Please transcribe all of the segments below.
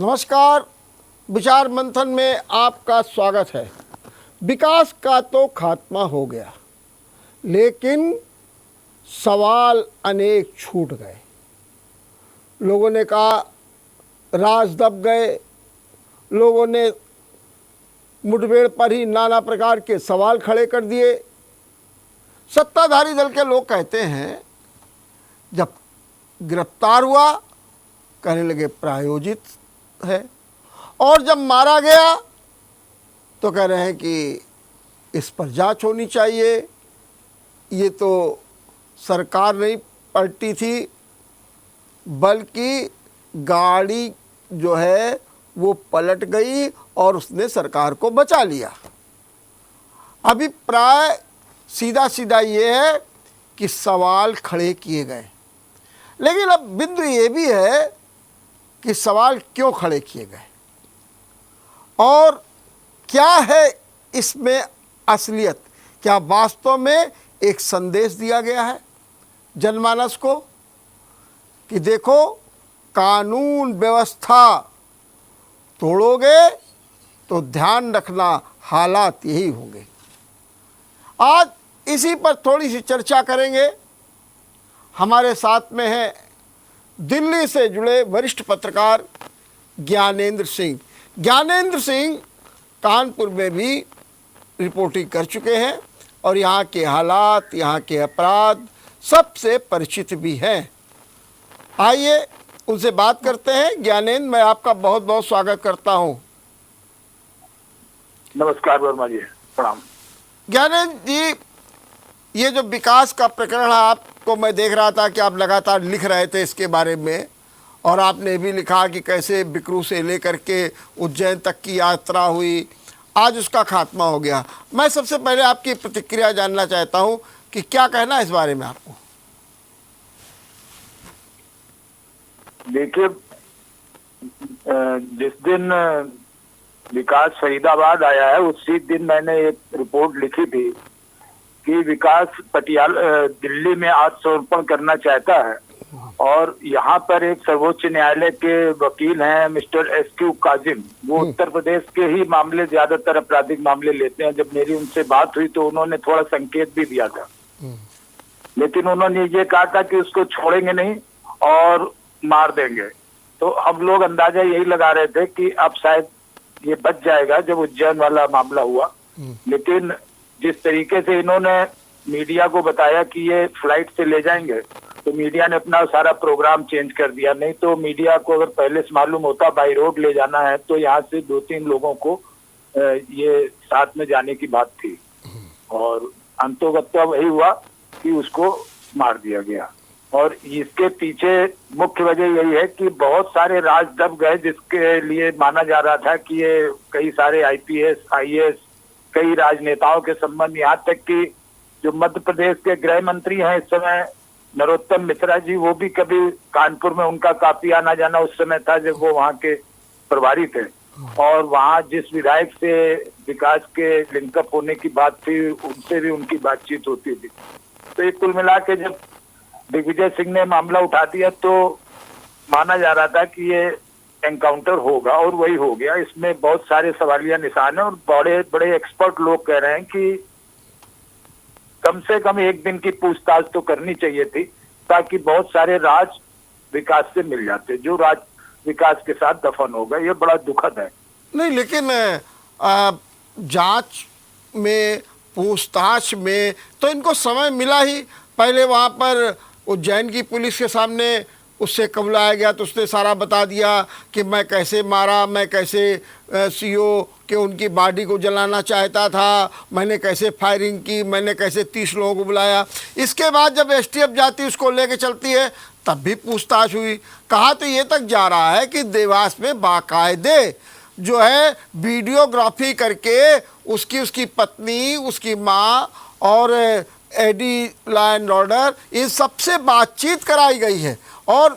नमस्कार। विचार मंथन में आपका स्वागत है। विकास का तो खात्मा हो गया, लेकिन सवाल अनेक छूट गए। लोगों ने कहा राज दब गए, लोगों ने मुठभेड़ पर ही नाना प्रकार के सवाल खड़े कर दिए। सत्ताधारी दल के लोग कहते हैं, जब गिरफ्तार हुआ कहने लगे प्रायोजित है, और जब मारा गया तो कह रहे हैं कि इस पर जांच होनी चाहिए। ये तो सरकार नहीं पलटी थी, बल्कि गाड़ी जो है वो पलट गई और उसने सरकार को बचा लिया। अभिप्राय सीधा सीधा ये है कि सवाल खड़े किए गए, लेकिन अब बिंदु ये भी है कि सवाल क्यों खड़े किए गए और क्या है इसमें असलियत। क्या वास्तव में एक संदेश दिया गया है जनमानस को कि देखो, कानून व्यवस्था तोड़ोगे तो ध्यान रखना हालात यही होंगे। आज इसी पर थोड़ी सी चर्चा करेंगे। हमारे साथ में है दिल्ली से जुड़े वरिष्ठ पत्रकार ज्ञानेंद्र सिंह। ज्ञानेंद्र सिंह कानपुर में भी रिपोर्टिंग कर चुके हैं और यहाँ के हालात, यहाँ के अपराध सबसे परिचित भी हैं। आइए उनसे बात करते हैं। ज्ञानेंद्र, मैं आपका बहुत बहुत स्वागत करता हूँ। नमस्कार वर्मा जी, प्रणाम। ज्ञानेंद्र जी, ये जो विकास का प्रकरण है, आपको मैं देख रहा था कि आप लगातार लिख रहे थे इसके बारे में, और आपने भी लिखा कि कैसे बिकरू से लेकर के उज्जैन तक की यात्रा हुई, आज उसका खात्मा हो गया। मैं सबसे पहले आपकी प्रतिक्रिया जानना चाहता हूं कि क्या कहना है इस बारे में आपको। देखिए, जिस दिन विकास फरीदाबाद आया है उसी दिन मैंने एक रिपोर्ट लिखी थी कि विकास पटियाला दिल्ली में आत्मसमर्पण करना चाहता है, और यहाँ पर एक सर्वोच्च न्यायालय के वकील हैं मिस्टर एसक्यू काजिम, वो उत्तर प्रदेश के ही मामले, ज्यादातर आपराधिक मामले लेते हैं। जब मेरी उनसे बात हुई तो उन्होंने थोड़ा संकेत भी दिया था, लेकिन उन्होंने ये कहा था कि उसको छोड़ेंगे नहीं और मार देंगे। तो हम लोग अंदाजा यही लगा रहे थे कि अब शायद ये बच जाएगा जब उज्जैन वाला मामला हुआ। लेकिन जिस तरीके से इन्होंने मीडिया को बताया कि ये फ्लाइट से ले जाएंगे, तो मीडिया ने अपना सारा प्रोग्राम चेंज कर दिया। नहीं तो मीडिया को अगर पहले से मालूम होता बाई रोड ले जाना है तो यहाँ से 2-3 लोगों को ये साथ में जाने की बात थी, और अंतोगत्वा वही हुआ कि उसको मार दिया गया। और इसके पीछे मुख्य वजह यही है कि बहुत सारे राज दब गए, जिसके लिए माना जा रहा था कि ये कई सारे आईपीएस, आईएएस, कई राजनेताओं के संबंध, यहाँ तक कि जो मध्य प्रदेश के गृह मंत्री हैं इस समय नरोत्तम मिश्रा जी, वो भी कभी कानपुर में उनका काफी आना जाना उस समय था जब वो वहाँ के प्रभारी थे। और वहाँ जिस विधायक से विकास के लिंकअप होने की बात थी, उनसे भी उनकी बातचीत होती थी। तो ये कुल मिला के जब दिग्विजय सिंह ने मामला उठा दिया तो माना जा रहा था कि ये एनकाउंटर होगा, और वही हो गया। इसमें बहुत सारे सवालिया निशान है, और बड़े बड़े एक्सपर्ट लोग कह रहे हैं कि कम से कम 1 दिन की पूछताछ तो करनी चाहिए थी, ताकि बहुत सारे राज विकास से मिल जाते जो राज विकास के साथ दफन हो गए। ये बड़ा दुखद है। नहीं, लेकिन जांच में, पूछताछ में तो इनको समय मिला ही। पहले वहाँ पर उज्जैन की पुलिस के सामने उससे कबुलाया गया तो उसने सारा बता दिया कि मैं कैसे मारा, मैं कैसे सीओ के उनकी बॉडी को जलाना चाहता था, मैंने कैसे फायरिंग की, मैंने कैसे 30 लोगों को बुलाया। इसके बाद जब एसटीएफ जाती उसको लेके चलती है तब भी पूछताछ हुई। कहा तो ये तक जा रहा है कि देवास में बाकायदे जो है वीडियोग्राफी करके उसकी पत्नी, उसकी माँ और एडी लॉ एंड ऑर्डर, इन सबसे बातचीत कराई गई है और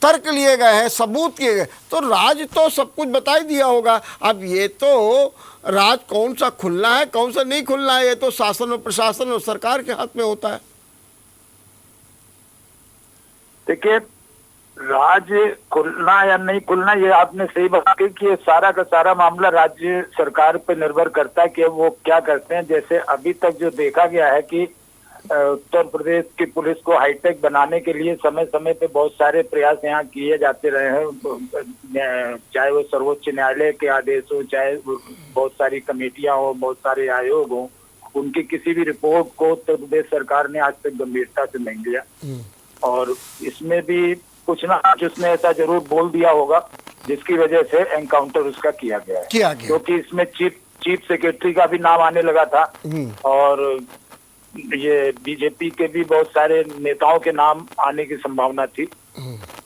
तर्क लिए गए हैं, सबूत किए गए। तो राज तो सब कुछ बता ही दिया होगा। अब ये तो राज कौन सा खुलना है, कौन सा नहीं खुलना है, ये तो शासन और प्रशासन और सरकार के हाथ में होता है। देखिए, राज्य खुलना या नहीं खुलना, ये आपने सही बात की कि ये सारा का सारा मामला राज्य सरकार पे निर्भर करता है कि वो क्या करते हैं। जैसे अभी तक जो देखा गया है कि उत्तर प्रदेश की पुलिस को हाईटेक बनाने के लिए समय समय पे बहुत सारे प्रयास यहाँ किए जाते रहे हैं, चाहे वो सर्वोच्च न्यायालय के आदेश हो, चाहे बहुत सारी कमेटियां हो, बहुत सारे आयोग हो, उनकी किसी भी रिपोर्ट को उत्तर प्रदेश सरकार ने आज तक गंभीरता से नहीं लिया। और इसमें भी कुछ ना कुछ उसने ऐसा जरूर बोल दिया होगा जिसकी वजह से एनकाउंटर उसका किया गया है, क्योंकि इसमें चीफ सेक्रेटरी का भी नाम आने लगा था और ये बीजेपी के भी बहुत सारे नेताओं के नाम आने की संभावना थी।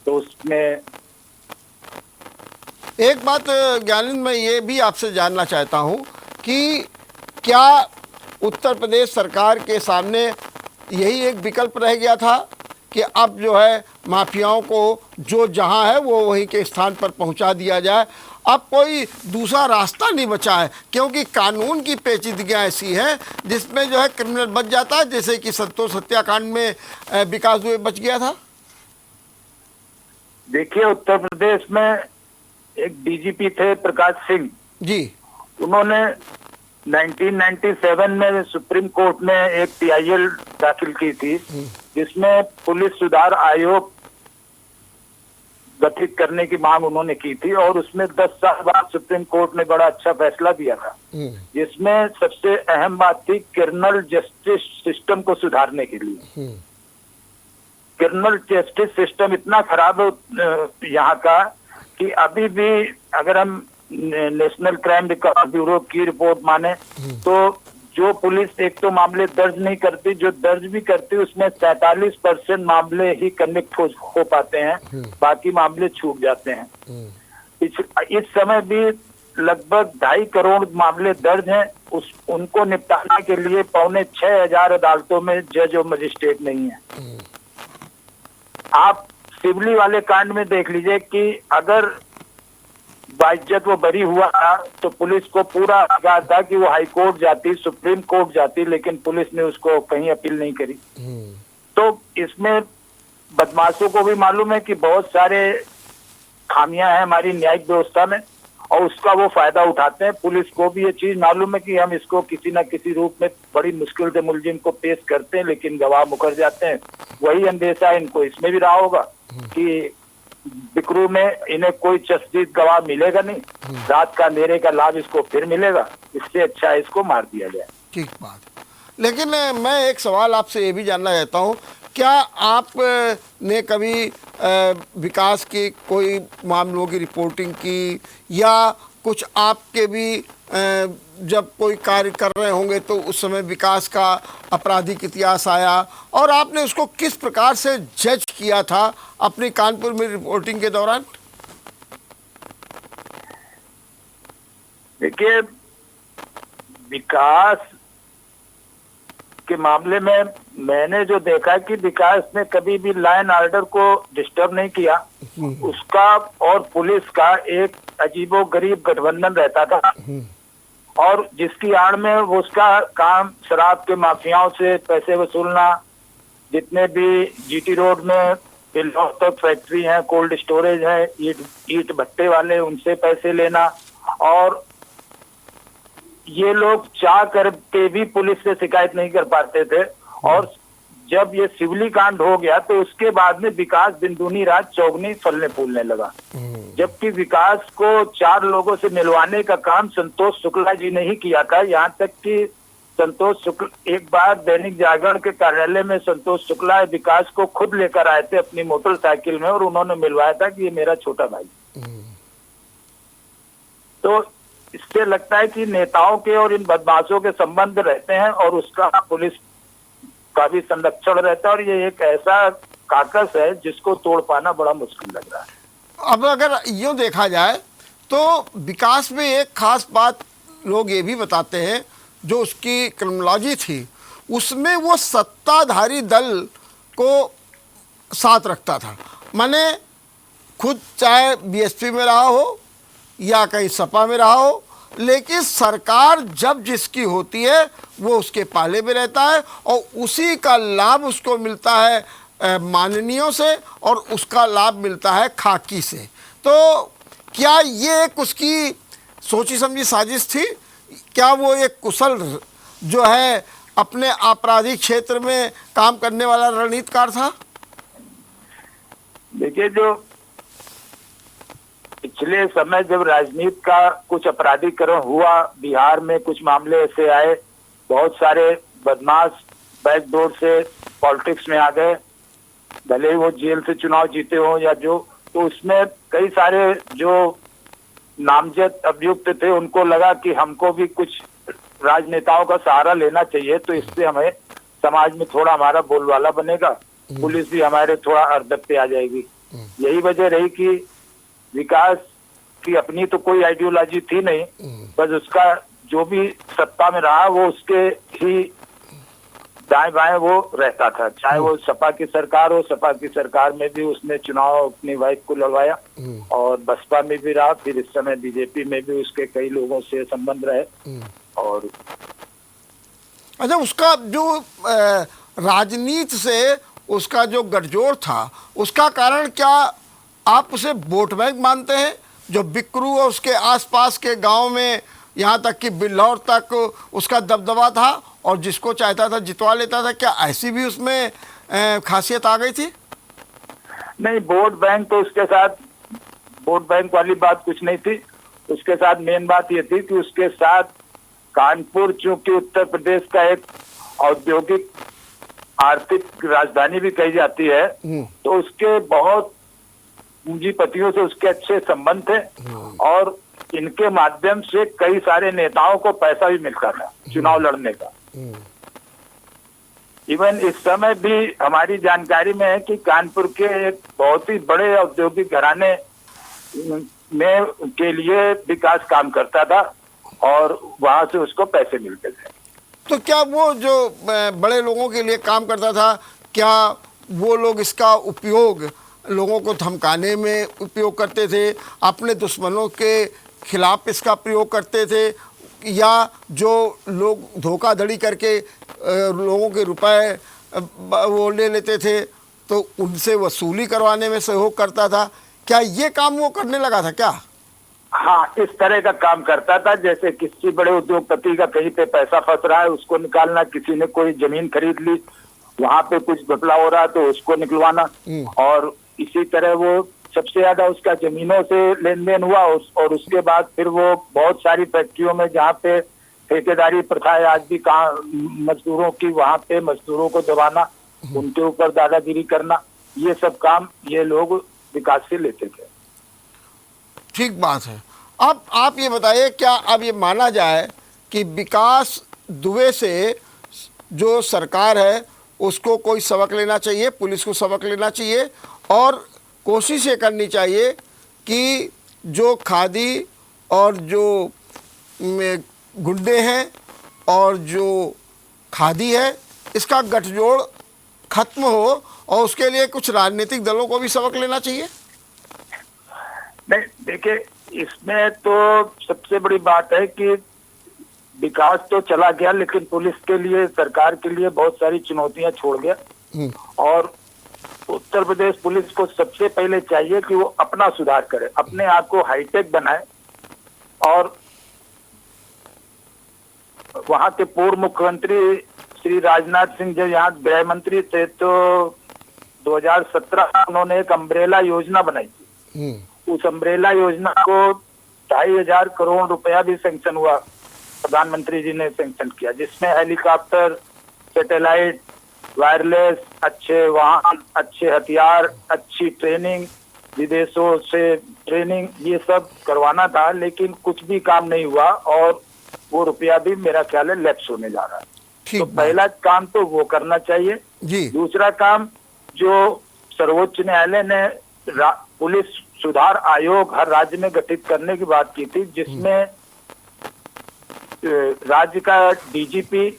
तो उसमें एक बात ज्ञानेंद्र, मैं ये भी आपसे जानना चाहता हूँ कि क्या उत्तर प्रदेश सरकार के सामने यही एक विकल्प रह गया था कि अब जो है माफियाओं को जो जहां है वो वहीं के स्थान पर पहुंचा दिया जाए, अब कोई दूसरा रास्ता नहीं बचा है, क्योंकि कानून की पेचीदगियां ऐसी हैं जिसमें जो है क्रिमिनल बच जाता है, जैसे कि संतोष हत्याकांड में विकास दुबे बच गया था। देखिए, उत्तर प्रदेश में एक डीजीपी थे प्रकाश सिंह जी, उन्होंने 1997 में सुप्रीम कोर्ट में एक PIL दाखिल की थी जिसमें पुलिस सुधार आयोग गठित करने की मांग उन्होंने की थी और उसमें 10 साल बाद सुप्रीम कोर्ट ने बड़ा अच्छा फैसला दिया था, जिसमें सबसे अहम बात थी क्रिमिनल जस्टिस सिस्टम को सुधारने के लिए। क्रिमिनल जस्टिस सिस्टम इतना खराब है यहाँ का कि अभी भी अगर हम नेशनल क्राइम रिकॉर्ड ब्यूरो की रिपोर्ट माने तो जो पुलिस एक तो मामले दर्ज नहीं करती, जो दर्ज भी करती उसमें 47% मामले ही कन्विक्ट हो पाते हैं, बाकी मामले छूट जाते हैं। इस समय भी लगभग 2.5 करोड़ मामले दर्ज हैं, उनको निपटाने के लिए 5,600 अदालतों में जज और मजिस्ट्रेट नहीं है। आप सिवली वाले कांड में देख लीजिए कि अगर बाइज्जत वो बरी हुआ था तो पुलिस को पूरा अधिकार था कि वो हाई कोर्ट जाती, सुप्रीम कोर्ट जाती, लेकिन पुलिस ने उसको कहीं अपील नहीं करी। तो इसमें बदमाशों को भी मालूम है कि बहुत सारे खामियां हैं हमारी न्यायिक व्यवस्था में और उसका वो फायदा उठाते हैं। पुलिस को भी ये चीज मालूम है कि हम इसको किसी न किसी रूप में बड़ी मुश्किल से मुलजिम को पेश करते हैं, लेकिन गवाह मुकर जाते हैं। वही अंदेशा इनको इसमें भी रहा होगा कि बिकरू में इन्हें कोई चश्मदीद गवाह मिलेगा नहीं, रात का अंधेरे का लाभ इसको फिर मिलेगा, इससे अच्छा है इसको मार दिया जाए। ठीक बात। लेकिन मैं एक सवाल आपसे ये भी जानना चाहता हूँ, क्या आप ने कभी विकास की कोई मामलों की रिपोर्टिंग की या कुछ आपके भी जब कोई कार्य कर रहे होंगे तो उस समय विकास का आपराधिक इतिहास आया और आपने उसको किस प्रकार से जज किया था अपनी कानपुर में रिपोर्टिंग के दौरान? देखिए, विकास के मामले में मैंने जो देखा कि विकास ने कभी भी लॉ एंड ऑर्डर को डिस्टर्ब नहीं किया। उसका और पुलिस का एक अजीबोगरीब गठबंधन रहता था और जिसकी आड़ में वो उसका काम शराब के माफियाओं से पैसे वसूलना, जितने भी जीटी रोड में तक फैक्ट्री है, कोल्ड स्टोरेज है, ईट भट्टे वाले, उनसे पैसे लेना। और ये लोग चाह कर के भी पुलिस से शिकायत नहीं कर पाते थे। और जब ये सिवली कांड हो गया तो उसके बाद में विकास दिन दूनी रात चौगनी फलने फूलने लगा, जबकि विकास को 4 लोगों से मिलवाने का काम संतोष शुक्ला जी ने ही किया था। यहाँ तक कि संतोष शुक्ला एक बार दैनिक जागरण के कार्यालय में संतोष शुक्ला विकास को खुद लेकर आए थे अपनी मोटरसाइकिल में और उन्होंने मिलवाया था कि ये मेरा छोटा भाई। तो इससे लगता है कि नेताओं के और इन बदमाशों के संबंध रहते हैं और उसका पुलिस का भी संरक्षण रहता है और ये एक ऐसा काकस है जिसको तोड़ पाना बड़ा मुश्किल लग रहा है। अब अगर यूँ देखा जाए तो विकास में एक खास बात लोग ये भी बताते हैं, जो उसकी क्रिमिनोलॉजी थी उसमें वो सत्ताधारी दल को साथ रखता था। माने खुद चाहे बीएसपी में रहा हो या कहीं सपा में रहा हो, लेकिन सरकार जब जिसकी होती है वो उसके पाले में रहता है और उसी का लाभ उसको मिलता है माननीयों से और उसका लाभ मिलता है खाकी से। तो क्या ये एक उसकी सोची समझी साजिश थी? क्या वो एक कुशल जो है अपने आपराधिक क्षेत्र में काम करने वाला रणनीतिकार था? देखिए, जो पिछले समय जब राजनीति का कुछ अपराधीकरण हुआ, बिहार में कुछ मामले ऐसे आए, बहुत सारे बदमाश बैकडोर से पॉलिटिक्स में आ गए, भले ही वो जेल से चुनाव जीते हो या जो, तो उसमें कई सारे जो नामजद अभियुक्त थे उनको लगा कि हमको भी कुछ राजनेताओं का सहारा लेना चाहिए, तो इससे हमें समाज में थोड़ा हमारा बोलबाला बनेगा, पुलिस भी हमारे थोड़ा हरदत पे आ जाएगी। यही वजह रही कि विकास की अपनी तो कोई आइडियोलॉजी थी नहीं, बस उसका जो भी सत्ता में रहा वो उसके ही दाएं बाएं वो रहता था, चाहे वो सपा की सरकार हो, सपा की सरकार में भी उसने चुनाव अपनी वाइफ को लड़वाया और बसपा में भी रहा, फिर इस समय बीजेपी में भी उसके कई लोगों से संबंध रहे। और अच्छा, उसका जो राजनीति से उसका जो गठजोड़ था, उसका कारण क्या आप उसे वोट बैंक मानते हैं? जो बिकरू और उसके आसपास के गांव में, यहाँ तक कि बिल्हौर तक उसका दबदबा था और जिसको चाहता था जितवा लेता था, क्या ऐसी भी उसमें खासियत आ गई थी? नहीं, वोट बैंक तो उसके साथ, वोट बैंक वाली बात कुछ नहीं थी। उसके साथ मेन बात ये थी कि उसके साथ कानपुर, चूंकि उत्तर प्रदेश का एक औद्योगिक आर्थिक राजधानी भी कही जाती है, तो उसके बहुत पूंजीपतियों से उसके अच्छे संबंध थे और इनके माध्यम से कई सारे नेताओं को पैसा भी मिलता था चुनाव लड़ने का। इवन इस समय भी हमारी जानकारी में है कि कानपुर के एक बहुत ही बड़े औद्योगिक घराने में के लिए विकास काम करता था और वहां से उसको पैसे मिलते थे। तो क्या वो जो बड़े लोगों के लिए काम करता था, क्या वो लोग इसका उपयोग लोगों को धमकाने में उपयोग करते थे, अपने दुश्मनों के खिलाफ इसका प्रयोग करते थे, या जो लोग धोखाधड़ी करके लोगों के रुपए वो ले लेते थे तो उनसे वसूली करवाने में सहयोग करता था? क्या ये काम वो करने लगा था क्या? हाँ, इस तरह का काम करता था। जैसे किसी बड़े उद्योगपति का कहीं पे पैसा फंस रहा है, उसको निकालना, किसी ने कोई जमीन खरीद ली, वहां पे कुछ घपला हो रहा है तो उसको निकलवाना, और इसी तरह वो सबसे ज्यादा उसका जमीनों से लेन देन हुआ और उसके बाद फिर वो बहुत सारी फैक्ट्रियों में जहाँ पे ठेकेदारी प्रथा है आज भी, कहाँ मजदूरों की, वहां पे मजदूरों को दबाना, उनके ऊपर दादागिरी करना, ये सब काम ये लोग विकास से लेते थे। ठीक बात है। अब आप ये बताइए, क्या अब ये माना जाए कि विकास दुबे से जो सरकार है उसको कोई सबक लेना चाहिए, पुलिस को सबक लेना चाहिए और कोशिश ये करनी चाहिए कि जो खादी और जो गुंडे हैं और जो खादी है इसका गठजोड़ खत्म हो और उसके लिए कुछ राजनीतिक दलों को भी सबक लेना चाहिए? नहीं, देखिए, इसमें तो सबसे बड़ी बात है कि विकास तो चला गया लेकिन पुलिस के लिए, सरकार के लिए बहुत सारी चुनौतियां छोड़ गया और उत्तर प्रदेश पुलिस को सबसे पहले चाहिए कि वो अपना सुधार करे, अपने आप को हाईटेक बनाए। और वहां के पूर्व मुख्यमंत्री श्री राजनाथ सिंह जब यहाँ गृह मंत्री थे तो 2017 में उन्होंने एक अम्ब्रेला योजना बनाई थी। उस अम्ब्रेला योजना को 2,500 करोड़ रुपया भी सैंक्शन हुआ, प्रधानमंत्री जी ने सैंक्शन किया, जिसमें हेलीकॉप्टर, सैटेलाइट, वायरलेस, अच्छे वाहन, अच्छे हथियार, अच्छी ट्रेनिंग, विदेशों से ट्रेनिंग, ये सब करवाना था। लेकिन कुछ भी काम नहीं हुआ और वो रुपया भी मेरा ख्याल है लैप्स होने जा रहा है। तो पहला काम तो वो करना चाहिए जी। दूसरा काम, जो सर्वोच्च न्यायालय ने पुलिस सुधार आयोग हर राज्य में गठित करने की बात की थी, जिसमें राज्य का डीजीपी,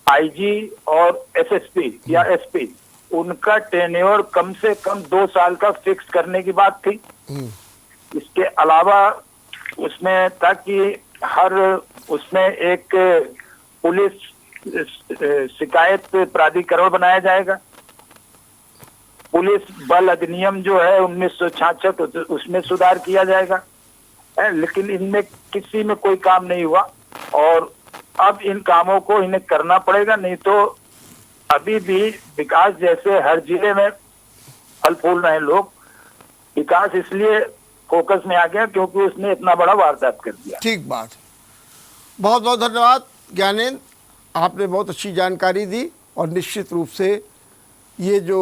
आईजी और एसएसपी या एसपी, उनका टेन्योर कम से कम 2 साल का फिक्स करने की बात थी। इसके अलावा उसमें था कि हर उसमें एक पुलिस शिकायत प्राधिकरण बनाया जाएगा पुलिस बल अधिनियम जो है 1966 उसमें सुधार किया जाएगा, लेकिन इनमें किसी में कोई काम नहीं हुआ। और अब इन कामों को इन्हें करना पड़ेगा, नहीं तो अभी भी विकास जैसे हर जिले में फल फूल रहे लोग। विकास इसलिए फोकस में आ गया क्योंकि उसने इतना बड़ा वारदात कर दिया। ठीक बात, बहुत बहुत धन्यवाद ज्ञानेंद्र, आपने बहुत अच्छी जानकारी दी। और निश्चित रूप से ये जो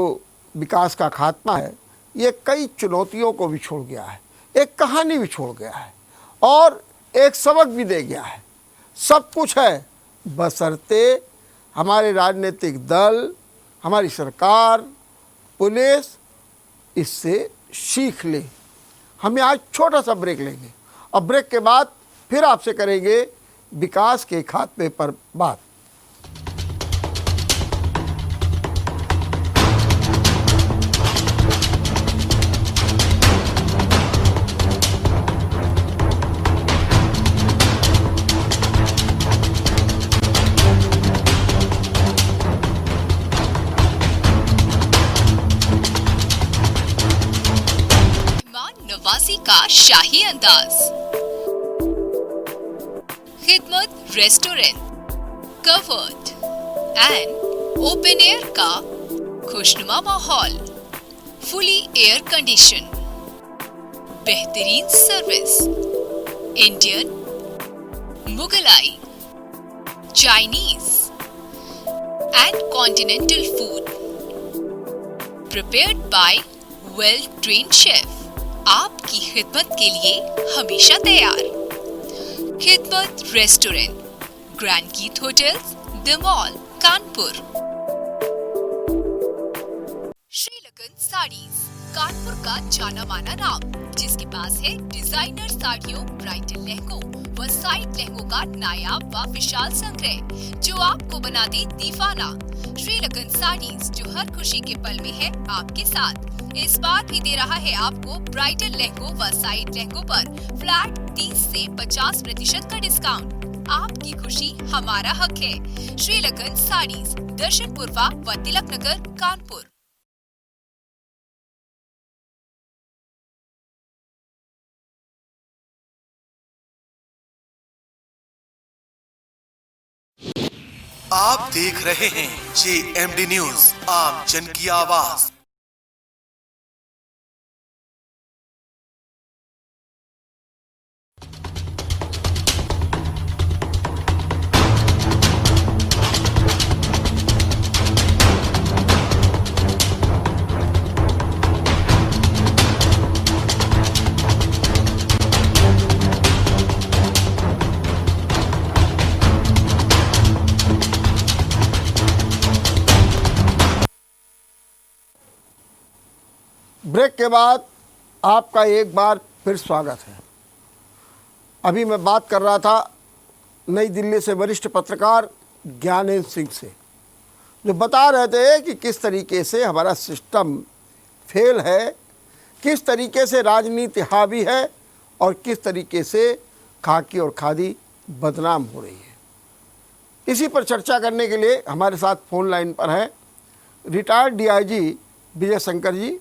विकास का खात्मा है ये कई चुनौतियों को भी छोड़ गया है, एक कहानी भी छोड़ गया है और एक सबक भी दे गया है। सब कुछ है, बशर्ते हमारे राजनीतिक दल, हमारी सरकार, पुलिस इससे सीख ले। हम आज छोटा सा ब्रेक लेंगे और ब्रेक के बाद फिर आपसे करेंगे विकास के खात्मे पर बात। नवासी का शाही अंदाज, Khidmat restaurant, covered and open air का खुशनुमा माहौल, फुली एयर कंडीशन, बेहतरीन service, Indian, Mughlai, Chinese and continental food prepared by well trained chef, आपकी खिदमत के लिए हमेशा तैयार। Khidmat restaurant, grand Geet hotels, the mall, Kanpur. श्रीलकन साड़ीज, कानपुर का जाना माना नाम, जिसके पास है डिजाइनर साड़ियों, ब्राइडल लहंगों व साइड लहंगों का नायाब व विशाल संग्रह, जो आपको बना दे दीवाना। श्रीलकन साड़ीज, जो हर खुशी के पल में है आपके साथ, इस बार भी दे रहा है आपको ब्राइडल लहंगों व साइड लहंगों पर फ्लैट 30 से 50% का डिस्काउंट। आपकी खुशी हमारा हक है। श्रीलकन साड़ीज, दर्शन पूर्वा व तिलक नगर, कानपुर। आप देख रहे हैं JMD न्यूज, आम जन की आवाज। ब्रेक के बाद आपका एक बार फिर स्वागत है। अभी मैं बात कर रहा था नई दिल्ली से वरिष्ठ पत्रकार ज्ञानेंद्र सिंह से, जो बता रहे थे कि किस तरीके से हमारा सिस्टम फेल है, किस तरीके से राजनीति हावी है और किस तरीके से खाकी और खादी बदनाम हो रही है। इसी पर चर्चा करने के लिए हमारे साथ फोन लाइन पर है रिटायर्ड DIG विजय शंकर जी।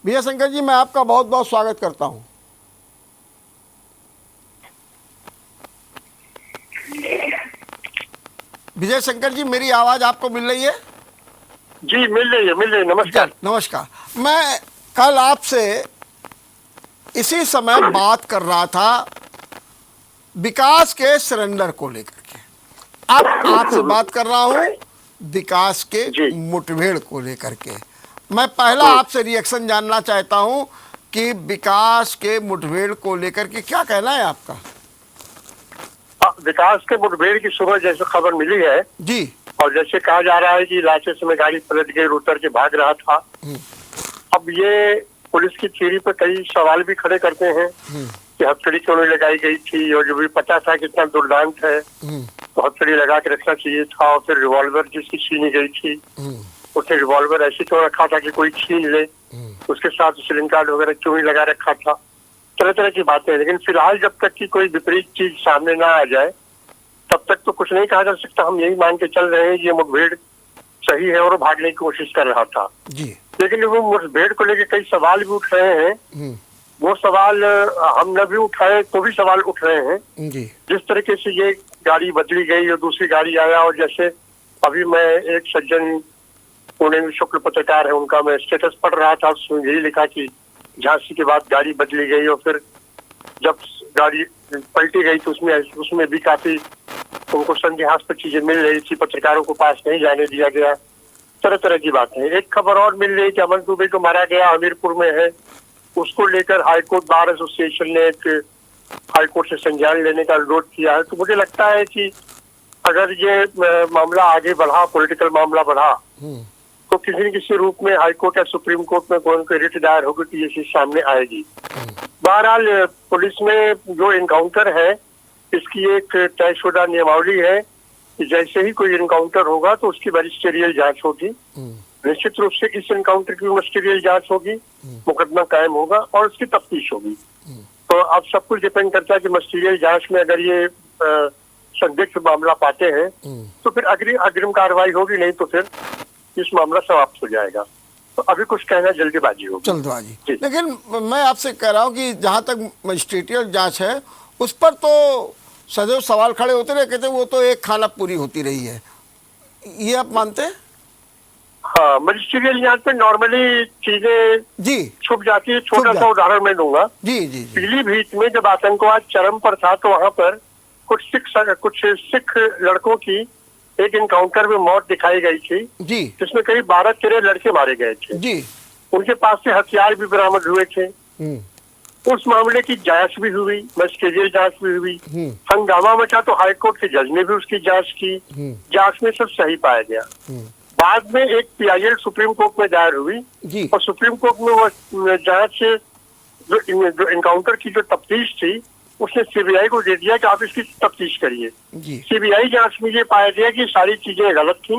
विजय शंकर जी, मैं आपका बहुत बहुत स्वागत करता हूं। विजय शंकर जी, मेरी आवाज आपको मिल रही है? जी मिल रही है। नमस्कार। नमस्कार। मैं कल आपसे इसी समय बात कर रहा था विकास के सरेंडर को लेकर के। अब आपसे बात कर रहा हूं विकास के मुठभेड़ को लेकर के। मैं पहला आपसे रिएक्शन जानना चाहता हूं कि विकास के मुठभेड़ को लेकर के क्या कहना है आपका? विकास के मुठभेड़ की सुबह जैसे खबर मिली है जी, और जैसे कहा जा रहा है कि लाइसेंस में गाड़ी पलट के उतर के भाग रहा था। अब ये पुलिस की थ्योरी पर कई सवाल भी खड़े करते हैं कि हथकड़ी क्यों नहीं लगाई गई थी, और जो भी पता था कितना दुर्दांत है तो हथकड़ी लगा के रखना चाहिए था। और फिर रिवॉल्वर जिसकी छीनी गई थी उसने रिवॉल्वर ऐसे तो रखा था कि कोई छीन ले, उसके साथ सिलिंग कार्ड वगैरह क्यों नहीं लगा रखा था। तरह तरह की बातें हैं, लेकिन फिलहाल जब तक की कोई विपरीत चीज सामने ना आ जाए तब तक तो कुछ नहीं कहा जा सकता। हम यही मान के चल रहे हैं ये मुठभेड़ सही है और भागने की कोशिश कर रहा था। जी, लेकिन वो मुठभेड़ को लेकर कई सवाल भी उठ रहे हैं। वो सवाल हम न भी उठाए तो भी सवाल उठ रहे हैं। जी जिस तरीके से ये गाड़ी बदली गई और दूसरी गाड़ी आया, और जैसे अभी मैं एक सज्जन पुणे में शुक्ल पत्रकार है, उनका मैं स्टेटस पढ़ रहा था, उसमें यही लिखा कि झांसी के बाद गाड़ी बदली गई और फिर जब गाड़ी पलटी गई तो उसमें भी काफी उनको संदेहास्पद चीजें मिल रही थी, पत्रकारों को पास नहीं जाने दिया गया, तरह तरह की बातें। एक खबर और मिल रही कि अमन दुबे को मारा गया, हमीरपुर में है, उसको लेकर हाईकोर्ट बार एसोसिएशन ने एक हाईकोर्ट से संज्ञान लेने का अनुरोध किया है। तो मुझे लगता है कि अगर ये मामला आगे बढ़ा, पॉलिटिकल मामला बढ़ा, तो किसी न किसी रूप में हाईकोर्ट या सुप्रीम कोर्ट में कोई रिट दायर होगी तो ये चीज सामने आएगी। बहरहाल पुलिस में जो इनकाउंटर है, इसकी एक तयशुदा नियमावली है कि जैसे ही कोई इनकाउंटर होगा तो उसकी मजिस्ट्रियल जांच होगी। निश्चित रूप से इस इनकाउंटर की मजिस्ट्रियल जांच होगी, मुकदमा कायम होगा और उसकी तफ्तीश होगी। तो अब सब कुछ डिपेंड करता है कि मजिस्ट्रियल जांच में अगर ये संदिग्ध मामला पाते हैं तो फिर अग्रिम कार्रवाई होगी, नहीं तो फिर इस मामला समाप्त हो जाएगा। तो अभी कुछ कहना जल्दीबाजी होगी। जल्दबाजी। लेकिन मैं आपसे कह रहा हूँ कि जहाँ तक मजिस्ट्रेटियल जांच है उस पर तो सदैव सवाल खड़े होते रहे, कहते वो तो एक खाना पूरी होती रही है, ये आप मानते हैं? हाँ, मजिस्ट्रियल जांच में नॉर्मली चीजें जी छुप जाती है। छोटा सा उदाहरण मैं दूंगा। जी जी जी पीलीभीत में जब आतंकवाद चरम पर था तो वहां पर कुछ सिख लड़कों की एक इनकाउंटर में मौत दिखाई गई थी, जी जिसमें करीब 12-13 लड़के मारे गए थे। जी उनके पास से हथियार भी बरामद हुए थे। उस मामले की जांच भी हुई, मजिस्ट्रियल जांच भी हुई। हंगामा मचा तो हाईकोर्ट के जज ने भी उसकी जांच की। जांच में सब सही पाया गया। बाद में एक PIL सुप्रीम कोर्ट में दायर हुई जी और सुप्रीम कोर्ट में वो जांच जो इनकाउंटर की जो तफ्तीश थी उसने CBI को दे दिया कि आप इसकी तफ्तीश करिए। जी CBI जांच में ये पाया गया कि सारी चीजें गलत थी,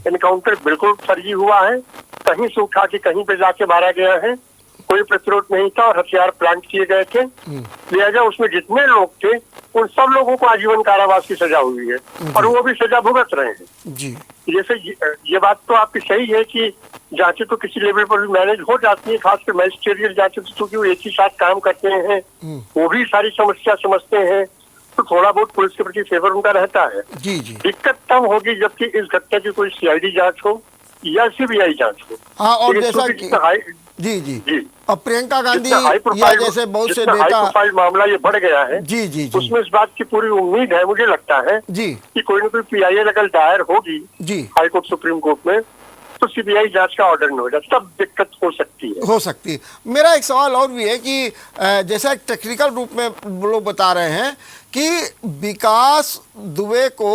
इनकाउंटर बिल्कुल फर्जी हुआ है, कहीं से उठा के कहीं पे जाके मारा गया है, कोई प्रतिरोध नहीं था और हथियार प्लांट किए गए थे। लिहाजा उसमें जितने लोग थे उन सब लोगों को आजीवन कारावास की सजा हुई है और वो भी सजा भुगत रहे हैं। जी जैसे ये बात तो आपकी सही है कि जांचें तो किसी लेवल पर भी मैनेज हो जाती है, खासकर मैजिस्ट्रियल जांचें तो क्योंकि वो एक ही साथ काम करते हैं, वो भी सारी समस्या समझते हैं, तो थोड़ा बहुत पुलिस के प्रति फेवर उनका रहता है। जी जी दिक्कत तब होगी जबकि इस घटना की कोई CID जांच हो या CBI जांच हो। हाँ, और लेकिन जैसा चूंकि कि जी जी जी और प्रियंका गांधी जितना हाई या प्रोफाइल जैसे बहुत से जितना हाई नेता प्रोफाइल मामला ये बढ़ गया है, जी जी जी उसमें इस बात की पूरी उम्मीद है, मुझे लगता है जी कि कोई न कोई PIL अगर दायर होगी जी हाईकोर्ट सुप्रीम कोर्ट में तो CBI जांच का ऑर्डर नहीं हो जाता, तब दिक्कत हो सकती है। मेरा एक सवाल और भी है कि जैसा टेक्निकल रूप में लोग बता रहे हैं कि विकास दुबे को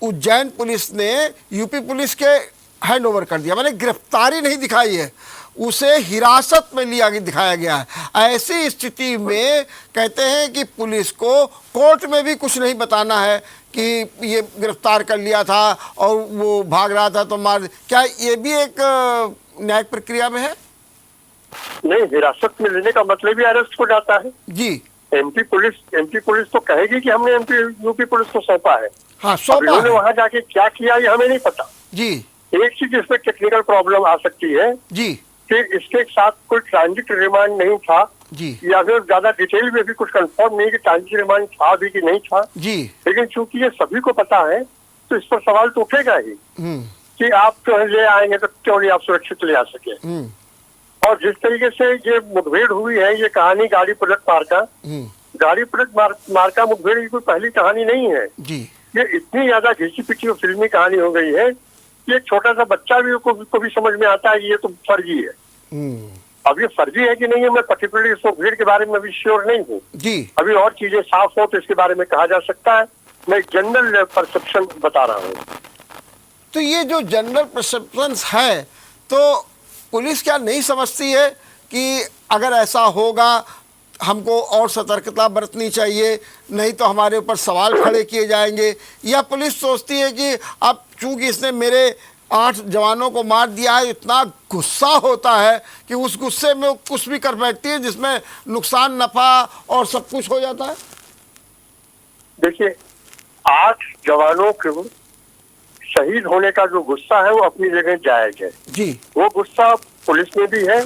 उज्जैन पुलिस ने यूपी पुलिस के हैंड ओवर कर दिया, मैंने गिरफ्तारी नहीं दिखाई है, उसे हिरासत में दिखाया गया है। ऐसी स्थिति में कहते हैं कि पुलिस को कोर्ट में भी कुछ नहीं बताना है कि ये गिरफ्तार कर लिया था और वो भाग रहा था तो मार, क्या ये भी एक न्यायिक प्रक्रिया में है? नहीं, हिरासत में लेने का मतलब ही अरेस्ट हो जाता है। जी एमपी पुलिस तो कहेगी कि हमने यूपी पुलिस को सौंपा है। हाँ, सौंपा है। वहां जाके क्या किया ये हमें नहीं पता। जी एक चीज इसमें टेक्निकल प्रॉब्लम आ सकती है जी कि इसके साथ कोई ट्रांजिट रिमांड नहीं था जी या फिर ज्यादा डिटेल में भी कुछ कंफर्म नहीं कि ट्रांजिट रिमांड था भी कि नहीं था जी लेकिन चूंकि ये सभी को पता है तो इस पर सवाल तो उठेगा ही कि आप जो है ले आएंगे तो क्यों नहीं आप सुरक्षित ले आ सके। और जिस तरीके से ये मुठभेड़ हुई है, ये कहानी गाड़ी पलट मार्का मुठभेड़ की कोई पहली कहानी नहीं है जी। ये इतनी ज्यादा घिसी पिटी और फिल्मी कहानी हो गई है, ये छोटा सा बच्चा भी को भी समझ में आता है कि ये तो फर्जी है। अब ये फर्जी है कि नहीं है, मैं पर्टिकुलरली इस मुठभेड़ के बारे में अभी श्योर नहीं हूँ जी। अभी और चीजें साफ हो तो इसके बारे में कहा जा सकता है, मैं जनरल परसेप्शन बता रहा हूँ। तो ये जो जनरल परसेप्शन है तो पुलिस क्या नहीं समझती है कि अगर ऐसा होगा हमको और सतर्कता बरतनी चाहिए, नहीं तो हमारे ऊपर सवाल खड़े किए जाएंगे, या पुलिस सोचती है कि अब चूंकि इसने मेरे 8 जवानों को मार दिया है, इतना गुस्सा होता है कि उस गुस्से में वो कुछ भी कर बैठती है जिसमें नुकसान नफा और सब कुछ हो जाता है? देखिए, 8 जवानों के शहीद होने का जो गुस्सा है वो अपनी जगह जायज है जी। वो गुस्सा पुलिस में भी है,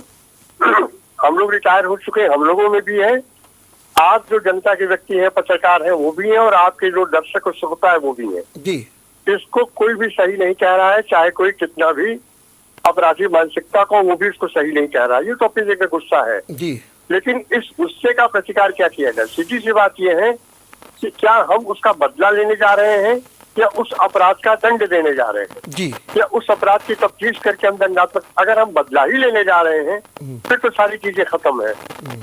हम लोग रिटायर हो चुके हैं, हम लोगों में भी है, आप जो जनता के व्यक्ति हैं, पत्रकार हैं, वो भी हैं, और आपके जो दर्शक और श्रोता है वो भी है जी। इसको कोई भी सही नहीं कह रहा है, चाहे कोई कितना भी अपराधी मानसिकता को, वो भी इसको सही नहीं कह रहा है। ये तो अपनी जगह गुस्सा है जी। लेकिन इस गुस्से का प्रतिकार क्या किया जाए? सीधी सी बात यह है कि क्या हम उसका बदला लेने जा रहे हैं या उस अपराध का दंड देने जा रहे हैं जी। या उस अपराध की तफ्तीश करके हम दंडात्मक, अगर हम बदला ही लेने जा रहे हैं फिर तो सारी चीजें खत्म है।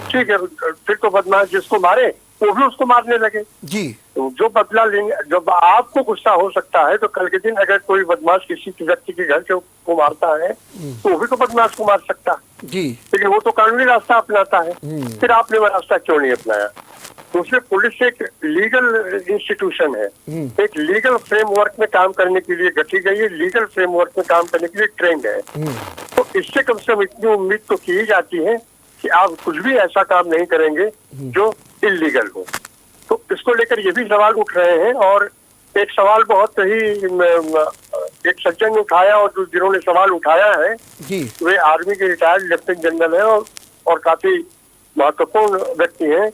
ठीक है, फिर तो बदमाश जिसको मारे वो भी उसको मारने लगे जी। तो जो बदला लेंगे, जब आपको गुस्सा हो सकता है तो कल के दिन अगर कोई बदमाश किसी व्यक्ति के घर को मारता है तो वो भी तो बदमाश को मार सकता है जी। लेकिन वो तो कानूनी रास्ता अपनाता है, फिर आपने वो रास्ता क्यों नहीं अपनाया? दूसरे, पुलिस एक लीगल इंस्टीट्यूशन है, एक लीगल फ्रेमवर्क में काम करने के लिए गठी गई है, लीगल फ्रेमवर्क में काम करने के लिए ट्रेंड है। तो इससे कम से कम इतनी उम्मीद तो की जाती है कि आप कुछ भी ऐसा काम नहीं करेंगे जो इलीगल हो। तो इसको लेकर ये भी सवाल उठ रहे हैं, और एक सवाल बहुत ही एक सज्जन ने उठाया और जिन्होंने सवाल उठाया है जी। वे आर्मी के रिटायर्ड लेफ्टिनेंट जनरल है और काफी महत्वपूर्ण व्यक्ति हैं,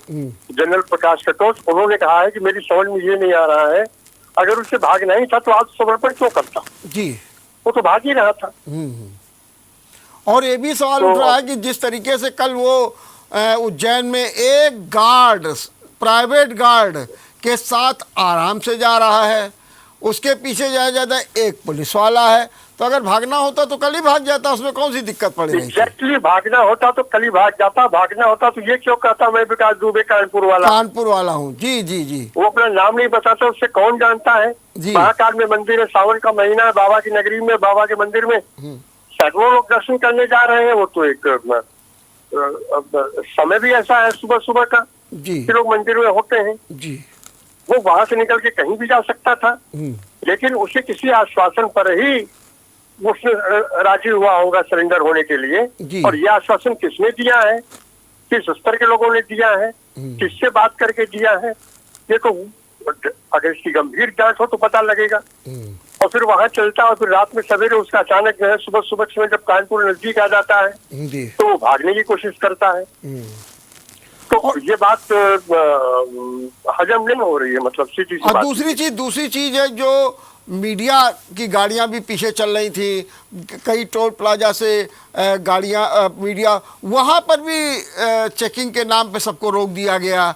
जनरल प्रकाश कटोच। उन्होंने कहा है कि मेरी समझ में ये नहीं आ रहा है, अगर उसे भागना ही था तो आत्मसमर्पण क्यों करता? जी। वो तो भाग ही रहा था। और ये भी सवाल उठ रहा है कि जिस तरीके से कल वो उज्जैन में एक गार्ड, प्राइवेट गार्ड के साथ आराम से जा रहा है, उसके पीछे जाता एक पुलिस वाला है, तो अगर भागना होता तो कल ही भाग जाता, उसमें कौन सी दिक्कत पड़ रही? एग्जैक्टली, भागना होता तो कल ही भाग जाता, भागना होता तो ये क्यों कहता मैं विकास दुबे कानपुर वाला हूँ। जी जी जी। वो अपना नाम नहीं बताता, उससे कौन जानता है? महाकाल में मंदिर है, सावन का महीना है, बाबा की नगरी में, बाबा के मंदिर में सैकड़ों लोग दर्शन करने जा रहे हैं। वो तो एक समय भी ऐसा है सुबह सुबह का जी कि लोग मंदिर में होते हैं जी। वो वहां से निकल के कहीं भी जा सकता था, लेकिन उसे किसी आश्वासन पर ही उसने राजी हुआ होगा सरेंडर होने के लिए। और यह आश्वासन किसने दिया है, किस स्तर के लोगों ने दिया है, किससे बात करके दिया है, ये तो अगर इसकी गंभीर जांच हो तो पता लगेगा। और फिर वहां चलता और फिर रात में सवेरे उसका अचानक जो है सुबह समय जब कानपुर नजदीक आ जाता है तो वो भागने की कोशिश करता है। तो ये बात हजम नहीं हो रही है, मतलब सीधी सी बात। दूसरी चीज है जो मीडिया की गाड़ियां भी पीछे चल रही थी, कई टोल प्लाजा से गाड़ियां, मीडिया वहां पर भी चेकिंग के नाम पे सबको रोक दिया गया।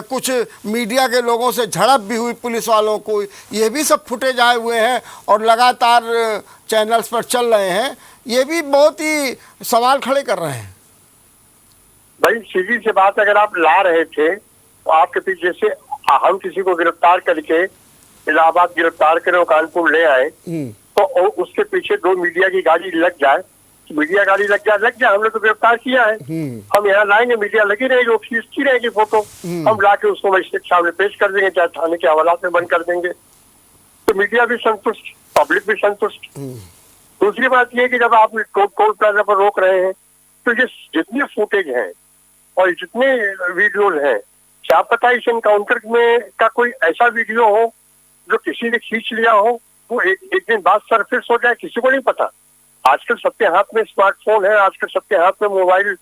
कुछ मीडिया के लोगों से झड़प भी हुई पुलिस वालों को, ये भी सब फुटेज आए हुए हैं और लगातार चैनल्स पर चल रहे हैं। ये भी बहुत ही सवाल खड़े कर रहे हैं। भाई सीधी सी बात, अगर आप ला रहे थे तो आपके पीछे से हम किसी को गिरफ्तार करके इलाहाबाद गिरफ्तार करें और कानपुर ले आए तो उसके पीछे 2 मीडिया की गाड़ी लग जाए, मीडिया गाड़ी लग जाए, हमने तो गिरफ्तार किया है, हम यहाँ लाएंगे, मीडिया लगी रहेगी, वो खींचती रहेगी फोटो, हम लाके उसको मजिस्ट्रेट सामने पेश कर देंगे, चाहे थाने के हवालात में बंद कर देंगे, तो मीडिया भी संतुष्ट, पब्लिक भी संतुष्ट। दूसरी बात यह कि जब आप टोल प्लाजा पर रोक रहे हैं तो ये जितने फुटेज हैं और जितने वीडियोज हैं, क्या पता इस एनकाउंटर में का कोई ऐसा वीडियो हो जो किसी ने खींच लिया हो, वो एक दिन बाद सरफेस हो जाए, किसी को नहीं पता। आजकल सबके हाथ में स्मार्टफोन है, आजकल सबके हाथ में मोबाइल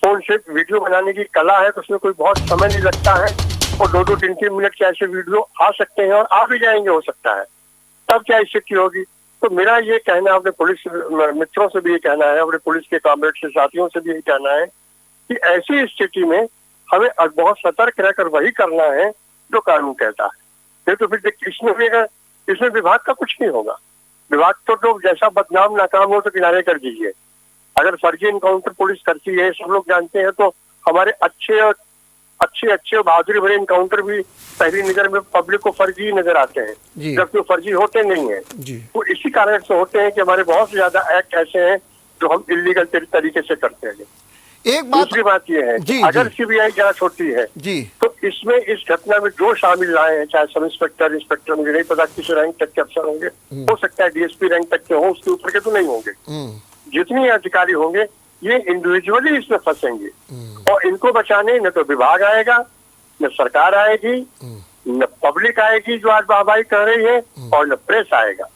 फोन से वीडियो बनाने की कला है, तो उसमें कोई बहुत समय नहीं लगता है और 2-2, 3-3 मिनट के ऐसे वीडियो आ सकते हैं और आ भी जाएंगे हो सकता है। तब क्या स्थिति होगी? तो मेरा ये कहना है, अपने पुलिस मित्रों से भी ये कहना है, अपने पुलिस के कॉमरेड से साथियों से भी ये कहना है कि ऐसी स्थिति में हमें बहुत सतर्क रहकर वही करना है जो कानून कहता है। तो फिर इसमें विभाग का कुछ नहीं होगा। विभाग तो जैसा बदनाम नाकाम हो तो किनारे कर दीजिए। अगर फर्जी इनकाउंटर पुलिस करती है, सब लोग जानते हैं, तो हमारे अच्छे बहादुरी भरे इनकाउंटर भी पहली नजर में पब्लिक को फर्जी नजर आते हैं, जबकि वो फर्जी होते नहीं है। तो इसी कारण से होते हैं कि हमारे बहुत से ज्यादा एक्ट ऐसे हैं जो हम इलीगल तरीके से करते हैं। एक बात, दूसरी बात यह है कि अगर सीबीआई जांच होती है तो इसमें इस घटना में जो शामिल रहे हैं, चाहे सब इंस्पेक्टर, मुझे नहीं पता किस रैंक तक के अफसर होंगे, हो सकता है डीएसपी रैंक तक के हो, उसके ऊपर के तो नहीं होंगे। जितने अधिकारी होंगे ये इंडिविजुअली इसमें फंसेंगे और इनको बचाने न तो विभाग आएगा, न सरकार आएगी, न पब्लिक आएगी जो आज वाहवाही कर रही है, और न प्रेस आएगा।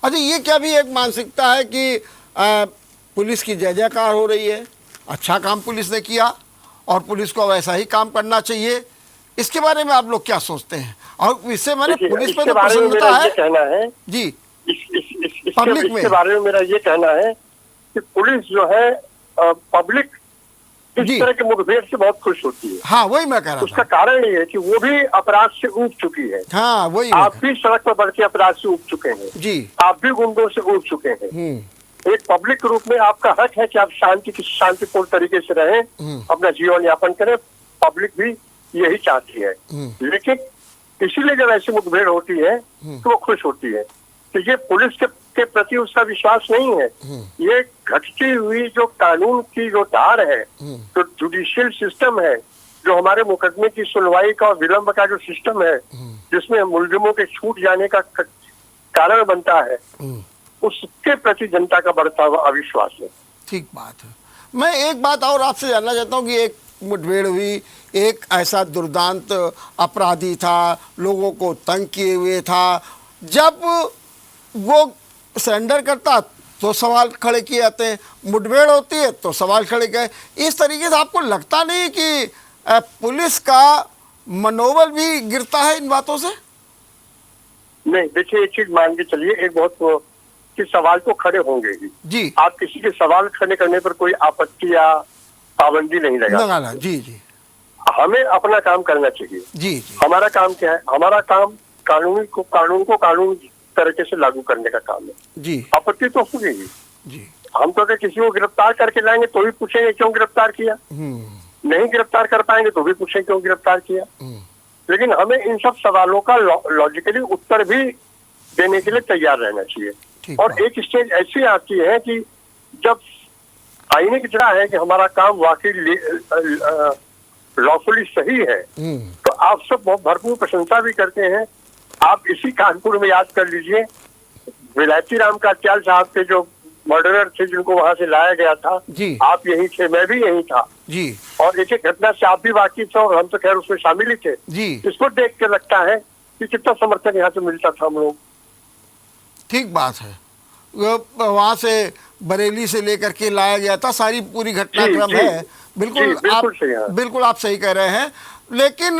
अच्छा, ये क्या भी एक मानसिकता है कि पुलिस की जय जयकार हो रही है, अच्छा काम पुलिस ने किया और पुलिस को वैसा ही काम करना चाहिए। इसके बारे में आप लोग क्या सोचते हैं? और इससे मैंने पुलिस पर तो प्रसन्नता है कहना है जी, इसके बारे में मेरा ये कहना है कि पुलिस जो है पब्लिक इस तरह के मुठभेड़ से बहुत खुश होती है। हाँ, वही मैं कह रहा उसका कारण ये है कि वो भी अपराध से ऊब चुकी है। हाँ, वही आप भी सड़क पर बढ़ के अपराध से ऊब चुके हैं जी, आप भी गुंडों से ऊब चुके हैं। एक पब्लिक के रूप में आपका हक है कि आप शांतिपूर्ण तरीके से रहें, अपना जीवन यापन करें। पब्लिक भी यही चाहती है, लेकिन इसीलिए जब ऐसी मुठभेड़ होती है तो वो खुश होती है। तो ये पुलिस के प्रति उसका विश्वास नहीं है। ये घटती हुई जो कानून की जो धार है, जो जुडिशियल सिस्टम है, जो हमारे मुकदमे की सुनवाई का और विलंब का जो सिस्टम है, जिसमें मुलजिमों के छूट जाने का कारण बनता है, उसके प्रति जनता का बढ़ता हुआ अविश्वास है। ठीक बात है। मैं एक बात और आपसे जानना चाहता हूँ कि एक मुठभेड़ हुई, एक ऐसा दुर्दांत अपराधी था, लोगों को तंग किए हुए था, जब वो सरेंडर करता तो सवाल खड़े किए जाते हैं, मुठभेड़ होती है तो सवाल खड़े किए। इस तरीके से आपको लगता नहीं कि पुलिस का मनोबल भी गिरता है इन बातों से? नहीं, देखिए एक चीज मान के चलिए, एक बहुत कि सवाल तो खड़े होंगे ही जी। आप किसी के सवाल खड़े करने पर कोई आपत्ति या पाबंदी नहीं लगाना। जी जी, हमें अपना काम करना चाहिए जी। हमारा काम क्या है? हमारा काम कानून को कानून तरीके से लागू करने का काम है जी। आपत्ति तो होगी ही जी। हम तो अगर किसी को गिरफ्तार करके लाएंगे तो भी पूछेंगे क्यों गिरफ्तार किया, नहीं गिरफ्तार कर पाएंगे तो भी पूछेंगे क्यों गिरफ्तार किया। लेकिन हमें इन सब सवालों का लॉजिकली उत्तर भी देने के लिए तैयार रहना चाहिए। और एक स्टेज ऐसी आती है कि जब आईने की तरह है कि हमारा काम वाकई लॉफुली सही है, तो आप सब बहुत भरपूर प्रशंसा भी करते हैं। आप इसी कानपुर में याद कर लीजिए, विलायती राम कात्याल साहब के जो मर्डरर थे जिनको वहां से लाया गया था जी। आप यहीं थे, मैं भी यहीं था जी। और एक एक घटना से आप भी वाकिफ थे और हम तो खैर उसमें शामिल ही थे जी। इसको देख के लगता है कि कितना समर्थन यहाँ से मिलता था हम लोग। ठीक बात है, वहाँ से बरेली से लेकर के लाया गया था, सारी पूरी घटनाक्रम है। बिल्कुल आप सही कह रहे हैं। लेकिन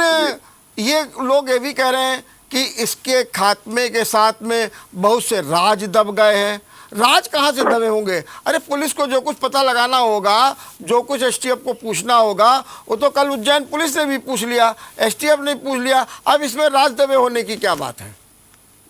ये लोग ये भी कह रहे हैं कि इसके खात्मे के साथ में बहुत से राज दब गए हैं। राज कहाँ से दबे होंगे? अरे पुलिस को जो कुछ पता लगाना होगा, जो कुछ एसटीएफ को पूछना होगा, वो तो कल उज्जैन पुलिस ने भी पूछ लिया, एसटीएफ ने पूछ लिया। अब इसमें राज दबे होने की क्या बात है?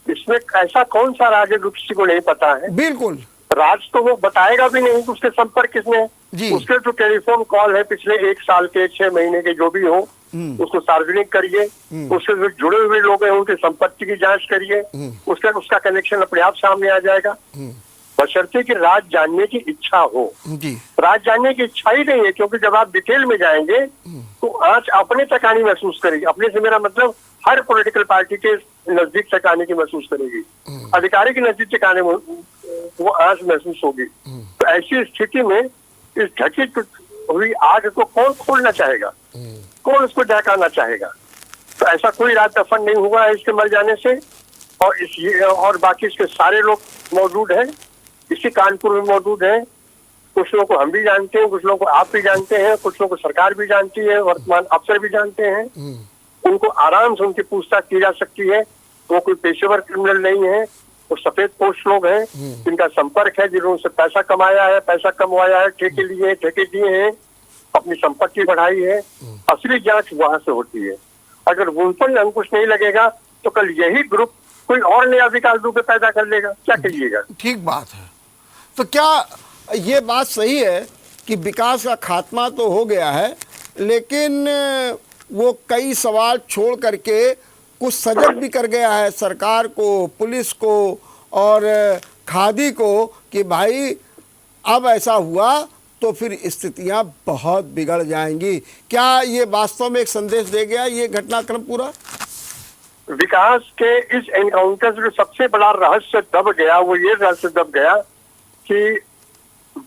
इसमें ऐसा कौन सा राज है जो किसी को नहीं पता है? बिल्कुल, राज तो वो बताएगा भी नहीं कि उसके संपर्क किसने जी। उसके जो टेलीफोन कॉल है पिछले 1 साल के 6 महीने के जो भी हो उसको सार्वजनिक करिए, उससे जो जुड़े हुए लोग हैं उनके संपत्ति की जांच करिए, उसका कनेक्शन अपने आप सामने आ जाएगा, बशर्ते कि राज जानने की इच्छा हो जी। राज जानने की इच्छा ही नहीं है, क्योंकि जब आप डिटेल में जाएंगे तो आंच अपने तक आनी महसूस करेगी। अपने से मेरा मतलब हर पॉलिटिकल पार्टी के नजदीक तक आने की महसूस करेगी, अधिकारी के नजदीक तक आने वो आंच महसूस होगी। तो ऐसी स्थिति में इस ढकी हुई आग को कौन खोलना चाहेगा, कौन उसको ढकाना चाहेगा? तो ऐसा कोई राज दफन नहीं हुआ है इसके मर जाने से। और बाकी इसके सारे लोग मौजूद हैं, इसी कानपुर में मौजूद हैं। कुछ लोगों को हम भी जानते हैं, कुछ लोगों को आप भी जानते हैं, कुछ लोगों को सरकार भी जानती है, वर्तमान अफसर भी जानते हैं। उनको आराम से उनकी पूछताछ की जा सकती है। वो कोई पेशेवर क्रिमिनल नहीं है, वो सफेद पोस्ट लोग हैं जिनका संपर्क है, जिन्होंने से पैसा कमाया है, पैसा कमवाया है, ठेके लिए, ठेके दिए हैं, अपनी संपत्ति बढ़ाई है। असली जांच वहां से होती है। अगर उन पर अंकुश नहीं लगेगा तो कल यही ग्रुप कोई और नया विकास दुबे पैदा कर लेगा, क्या करिएगा? ठीक बात है। तो क्या ये बात सही है कि विकास का खात्मा तो हो गया है, लेकिन वो कई सवाल छोड़ करके कुछ सजग भी कर गया है सरकार को, पुलिस को और खादी को कि भाई अब ऐसा हुआ तो फिर स्थितियां बहुत बिगड़ जाएंगी? क्या ये वास्तव में एक संदेश दे गया ये घटनाक्रम पूरा? विकास के इस एनकाउंटर से सबसे बड़ा रहस्य दब गया, वो ये रहस्य दब गया कि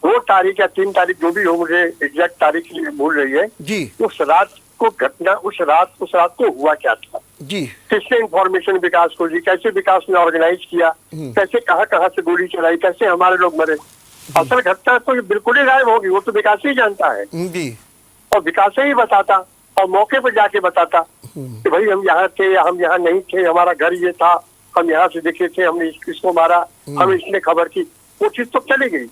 2 तारीख या 3 तारीख जो भी हो, मुझे एग्जैक्ट तारीख भूल रही है जी, उस रात को घटना, उस रात को हुआ क्या था जी? किसने इंफॉर्मेशन विकास को दी, कैसे विकास ने ऑर्गेनाइज किया, कैसे कहाँ से गोली चलाई, कैसे हमारे लोग मरे, असल घटना तो बिल्कुल ही गायब होगी, वो तो विकास ही जानता है जी। और विकास ही बताता और मौके पर जाके बताता कि भाई हम यहाँ थे या हम यहाँ नहीं थे, हमारा घर ये था, हम यहाँ से दिखे थे, हमने इसको मारा, हमें इसने खबर की, वो चीज तो चली गई।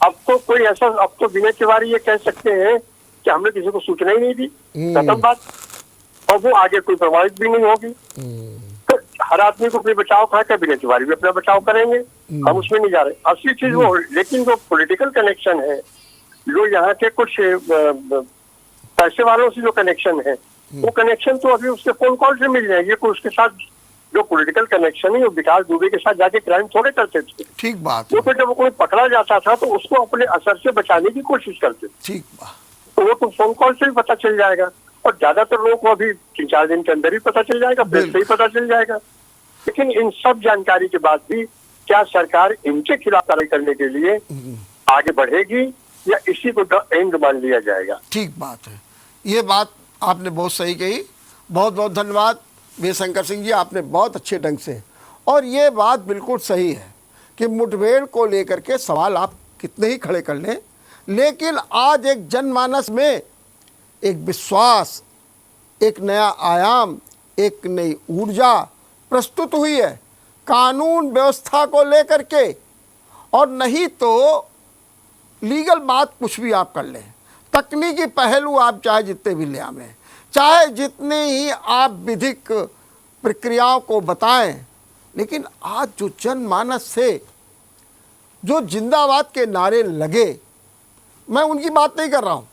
अब तो कोई ऐसा, अब तो विनय तिवारी ये कह सकते हैं कि हमने किसी को सूचना ही नहीं दी, खत्म बात, और वो आगे कोई प्रमाणित भी नहीं होगी। तो हर आदमी को अपने बचाव खा कर विनय तिवारी भी अपना बचाव करेंगे, हम उसमें नहीं जा रहे। असली चीज वो, लेकिन जो पॉलिटिकल कनेक्शन है, जो यहाँ के कुछ पैसे वालों से जो कनेक्शन है, वो कनेक्शन तो अभी उसके फोन कॉल से मिल जाएंगे। कोई उसके साथ जो पॉलिटिकल कनेक्शन है, वो विकास दुबे के साथ जाके क्राइम थोड़े करते थे। ठीक बात वो फिर जब कोई पकड़ा जाता था तो उसको अपने असर से बचाने की कोशिश करते थे। ठीक बात। तो वो तो फोन कॉल से भी पता चल जाएगा, और ज्यादातर लोगों को अभी 3-4 दिन के अंदर ही पता चल जाएगा, प्रेस से ही पता चल जाएगा। लेकिन इन सब जानकारी के बाद भी क्या सरकार इनके खिलाफ कार्रवाई करने के लिए आगे बढ़ेगी या इसी को एंड मान लिया जाएगा? ठीक बात है, ये बात आपने बहुत सही कही। बहुत बहुत धन्यवाद वीर शंकर सिंह जी, आपने बहुत अच्छे ढंग से, और ये बात बिल्कुल सही है कि मुठभेड़ को लेकर के सवाल आप कितने ही खड़े कर लें, लेकिन आज एक जनमानस में एक विश्वास, एक नया आयाम, एक नई ऊर्जा प्रस्तुत हुई है कानून व्यवस्था को लेकर के। और नहीं तो लीगल बात कुछ भी आप कर लें, तकनीकी पहलू आप चाहे जितने भी ले आवें, चाहे जितने ही आप विधिक प्रक्रियाओं को बताएं, लेकिन आज जो जनमानस से जो जिंदाबाद के नारे लगे, मैं उनकी बात नहीं कर रहा हूँ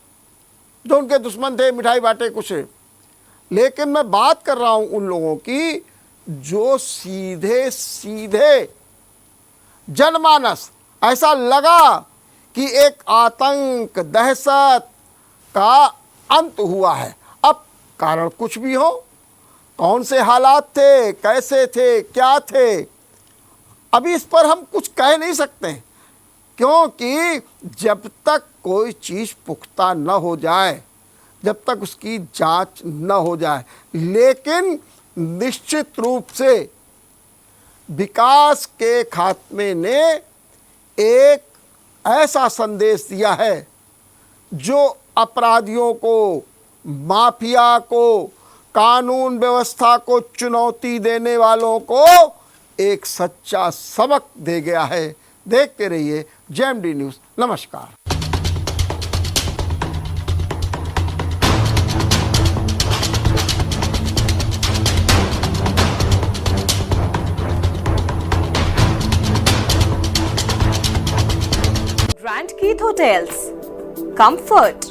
जो उनके दुश्मन थे, मिठाई बांटे कुछ, लेकिन मैं बात कर रहा हूँ उन लोगों की जो सीधे सीधे जनमानस, ऐसा लगा कि एक आतंक दहशत का अंत हुआ है। अब कारण कुछ भी हो, कौन से हालात थे, कैसे थे, क्या थे, अभी इस पर हम कुछ कह नहीं सकते, क्योंकि जब तक कोई चीज़ पुख्ता न हो जाए, जब तक उसकी जांच न हो जाए। लेकिन निश्चित रूप से विकास के खात्मे ने एक ऐसा संदेश दिया है जो अपराधियों को, माफिया को, कानून व्यवस्था को चुनौती देने वालों को एक सच्चा सबक दे गया है। देखते रहिए जेएमडी न्यूज़। नमस्कार। Grand Keith Hotels. Comfort.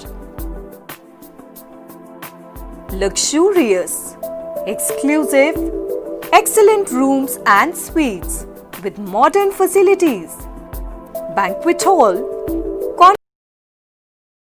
Luxurious. Exclusive. Excellent rooms and suites with modern facilities. Banquet hall